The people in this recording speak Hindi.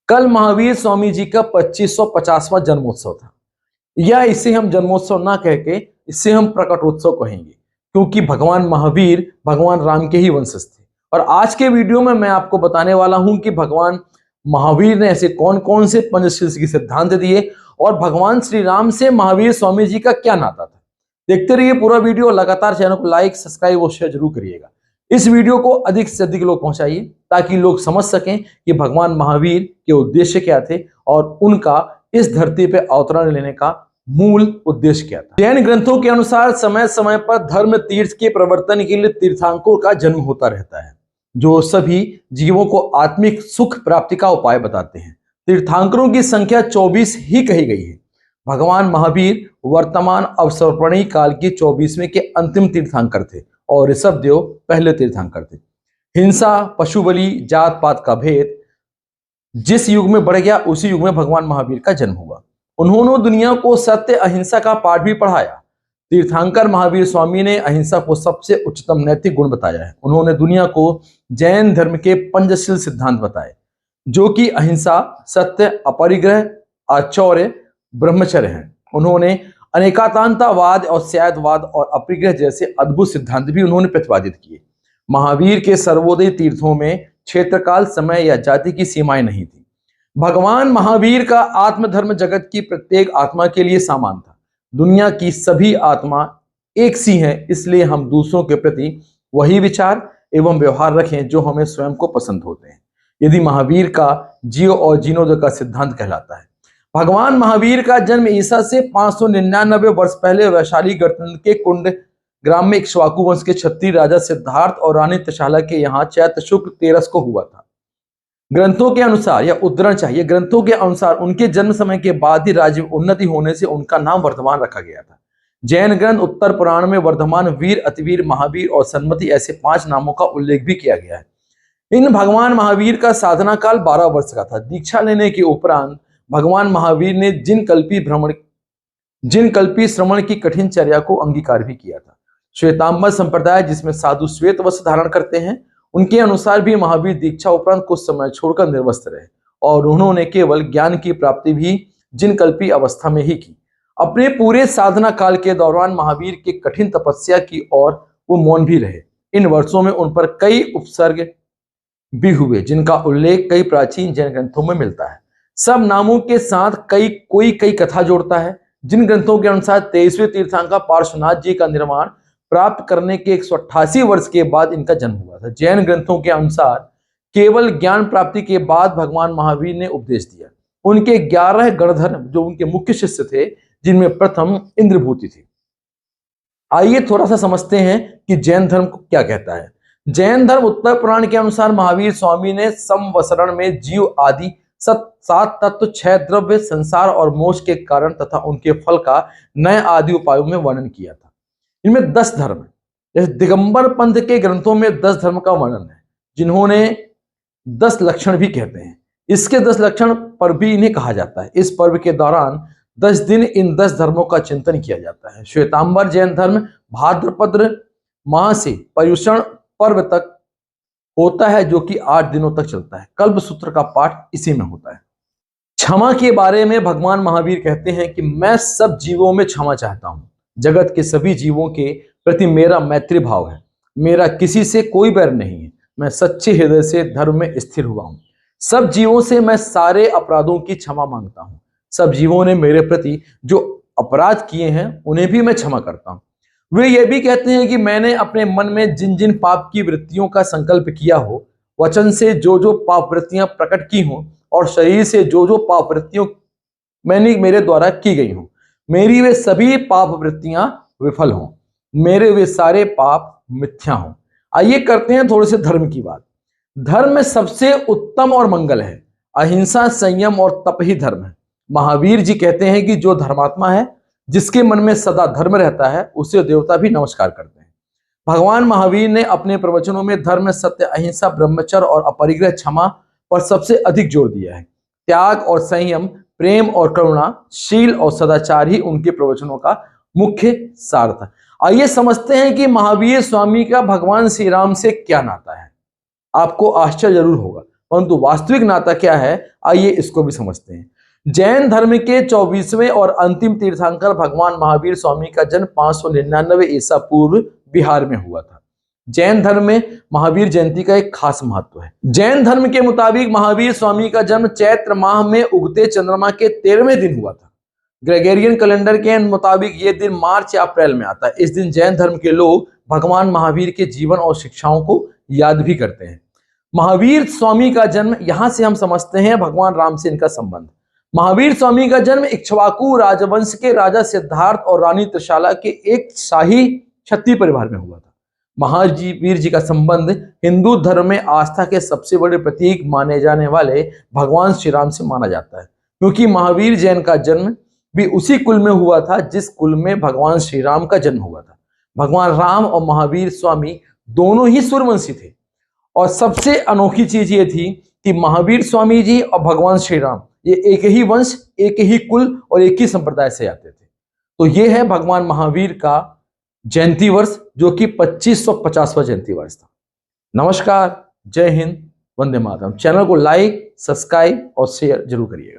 कल महावीर स्वामी जी का 2550वां जन्मोत्सव था। या इसे हम जन्मोत्सव ना कह के इसे हम प्रकटोत्सव कहेंगे, क्योंकि भगवान महावीर भगवान राम के ही वंशज थे। और आज के वीडियो में मैं आपको बताने वाला हूं कि भगवान महावीर ने ऐसे कौन कौन से पंचशील के सिद्धांत दिए और भगवान श्री राम से महावीर स्वामी जी का क्या नाता था। देखते रहिए पूरा वीडियो। लगातार चैनल को लाइक, सब्सक्राइब और शेयर जरूर करिएगा। इस वीडियो को अधिक से अधिक लोग पहुंचाइए ताकि लोग समझ सकें कि भगवान महावीर के उद्देश्य क्या थे और उनका इस धरती पे अवतरण लेने का मूल उद्देश्य क्या था। जैन ग्रंथों के अनुसार समय समय पर धर्म तीर्थ के प्रवर्तन के लिए तीर्थंकरों का जन्म होता रहता है, जो सभी जीवों को आत्मिक सुख प्राप्ति का उपाय बताते हैं। तीर्थंकरों की संख्या 24 ही कही गई है। भगवान महावीर वर्तमान अवसर्पणी काल की 24वें के अंतिम तीर्थंकर थे और ऋषभदेव पहले तीर्थंकर थे। हिंसा, पशु बलि, जात पात का भेद जिस युग में बढ़ गया उसी युग में भगवान महावीर का जन्म हुआ। उन्होंने दुनिया को सत्य अहिंसा का पाठ भी पढ़ाया। तीर्थंकर महावीर स्वामी ने अहिंसा को सबसे उच्चतम नैतिक गुण बताया है। उन्होंने दुनिया को जैन धर्म के पंचशील सिद्धांत बताए, जो कि अहिंसा, सत्य, अपरिग्रह, आचौर्य, ब्रह्मचर्य हैं। उन्होंने अनेकांतवाद और स्यादवाद और अपरिग्रह जैसे अद्भुत सिद्धांत भी उन्होंने प्रतिपादित किए। महावीर के सर्वोदय तीर्थों में क्षेत्रकाल, समय या जाति की सीमाएं नहीं थी। भगवान महावीर का आत्मधर्म जगत की प्रत्येक आत्मा के लिए समान था। दुनिया की सभी आत्मा एक सी हैं, इसलिए हम दूसरों के प्रति वही विचार एवं व्यवहार रखें जो हमें स्वयं को पसंद होते हैं। यदि महावीर का जियो और जीनो दो का सिद्धांत कहलाता है। भगवान महावीर का जन्म ईसा से 599 वर्ष पहले वैशाली गणतंत्र के कुंड ग्राम में इक्ष्वाकु वंश के क्षत्रिय राजा सिद्धार्थ और रानी तशाला के यहाँ चैत्र शुक्ल 13 को हुआ था। ग्रंथों के अनुसार, या उद्धरण चाहिए, ग्रंथों के अनुसार उनके जन्म समय के बाद ही राज्य में उन्नति होने से उनका नाम वर्धमान रखा गया था। जैन ग्रंथ उत्तर पुराण में वर्धमान, वीर, अतिवीर, महावीर और सन्मति ऐसे 5 नामों का उल्लेख भी किया गया है। इन भगवान महावीर का साधना काल 12 वर्ष का था। दीक्षा लेने के उपरांत भगवान महावीर ने जिन कल्पी श्रवण की कठिन चर्या को अंगीकार भी किया था। श्वेतांबर संप्रदाय, जिसमें साधु श्वेत वस्त्र धारण करते हैं, उनके अनुसार भी महावीर दीक्षा उपरांत कुछ समय छोड़कर निर्वस्त्र रहे और उन्होंने केवल ज्ञान की प्राप्ति भी जिन कल्पी अवस्था में ही की। अपने पूरे साधना काल के दौरान महावीर के कठिन तपस्या की और वो मौन भी रहे। इन वर्षों में उन पर कई उपसर्ग भी हुए, जिनका उल्लेख कई प्राचीन जैन ग्रंथों में मिलता है। सब नामों के साथ कोई कथा जोड़ता है। जिन ग्रंथों के अनुसार 23वें तीर्थंकर पार्श्वनाथ जी का निर्माण प्राप्त करने के 188 वर्ष के बाद इनका जन्म हुआ था। जैन ग्रंथों के अनुसार केवल ज्ञान प्राप्ति के बाद भगवान महावीर ने उपदेश दिया। उनके 11 गणधर जो उनके मुख्य शिष्य थे, जिनमें प्रथम इंद्रभूति थी। आइए थोड़ा सा समझते हैं कि जैन धर्म को क्या कहता है। जैन धर्म उत्तर पुराण के अनुसार महावीर स्वामी ने संवसरण में जीव आदि 7 तत्व, 6 द्रव्य, संसार और मोक्ष के कारण तथा उनके फल का नए आदि उपायों में वर्णन किया था। इनमें 10 धर्म है। जैसे दिगंबर पंथ के ग्रंथों में 10 धर्म का वर्णन है, जिन्होंने 10 लक्षण भी कहते हैं। इसके 10 लक्षण पर भी इन्हें कहा जाता है। इस पर्व के दौरान 10 दिन इन 10 धर्मों का चिंतन किया जाता है। श्वेतांबर जैन धर्म भाद्रपद माह से पर्युषण पर्व तक होता है, जो कि 8 दिनों तक चलता है। कल्प सूत्र का पाठ इसी में होता है। क्षमा के बारे में भगवान महावीर कहते हैं कि मैं सब जीवों में क्षमा चाहता हूं। जगत के सभी जीवों के प्रति मेरा मैत्री भाव है। मेरा किसी से कोई बैर नहीं है। मैं सच्चे हृदय से धर्म में स्थिर हुआ हूं। सब जीवों से मैं सारे अपराधों की क्षमा मांगता हूं। सब जीवों ने मेरे प्रति जो अपराध किए हैं उन्हें भी मैं क्षमा करता हूं। वे ये भी कहते हैं कि मैंने अपने मन में जिन जिन पाप की वृत्तियों का संकल्प किया हो, वचन से जो जो पाप वृत्तियां प्रकट की हों और शरीर से जो जो पाप वृत्तियों मैंने मेरे द्वारा की गई हों, मेरी वे सभी पाप वृत्तियां विफल हों। मेरे वे सारे पाप मिथ्या हों। आइए करते हैं थोड़े से धर्म की बात। धर्म में सबसे उत्तम और मंगल है अहिंसा, संयम और तप ही धर्म है। महावीर जी कहते हैं कि जो धर्मात्मा है, जिसके मन में सदा धर्म रहता है, उसे देवता भी नमस्कार करते हैं। भगवान महावीर ने अपने प्रवचनों में धर्म, सत्य, अहिंसा, ब्रह्मचर्य और अपरिग्रह, क्षमा पर सबसे अधिक जोर दिया है। त्याग और संयम, प्रेम और करुणा, शील और सदाचार ही उनके प्रवचनों का मुख्य सार था। आइए समझते हैं कि महावीर स्वामी का भगवान श्री राम से क्या नाता है। आपको आश्चर्य जरूर होगा। परंतु वास्तविक नाता क्या है, आइए इसको भी समझते हैं। जैन धर्म के 24वें और अंतिम तीर्थंकर भगवान महावीर स्वामी का जन्म 599 ईसा पूर्व बिहार में हुआ था। जैन धर्म में महावीर जयंती का एक खास महत्व है। जैन धर्म के मुताबिक महावीर स्वामी का जन्म चैत्र माह में उगते चंद्रमा के 13वें दिन हुआ था। ग्रेगोरियन कैलेंडर के मुताबिक यह दिन मार्च या अप्रैल में आता है। इस दिन जैन धर्म के लोग भगवान महावीर के जीवन और शिक्षाओं को याद भी करते हैं। महावीर स्वामी का जन्म, यहां से हम समझते हैं भगवान राम से इनका संबंध। महावीर स्वामी का जन्म इक्ष्वाकु राजवंश के राजा सिद्धार्थ और रानी त्रिशाला के एक शाही क्षत्रिय परिवार में हुआ था। महावीर जी का संबंध हिंदू धर्म में आस्था के सबसे बड़े प्रतीक माने जाने वाले भगवान श्री राम से माना जाता है, क्योंकि महावीर जैन का जन्म भी उसी कुल में हुआ था जिस कुल में भगवान श्री राम का जन्म हुआ था। भगवान राम और महावीर स्वामी दोनों ही सूर्यवंशी थे, और सबसे अनोखी चीज ये थी कि महावीर स्वामी जी और भगवान श्री राम ये एक ही वंश, एक ही कुल और एक ही संप्रदाय से आते थे। तो ये है भगवान महावीर का जयंती वर्ष, जो कि 2550वां जयंती वर्ष था। नमस्कार, जय हिंद, वंदे मातरम। चैनल को लाइक, सब्सक्राइब और शेयर जरूर करिएगा।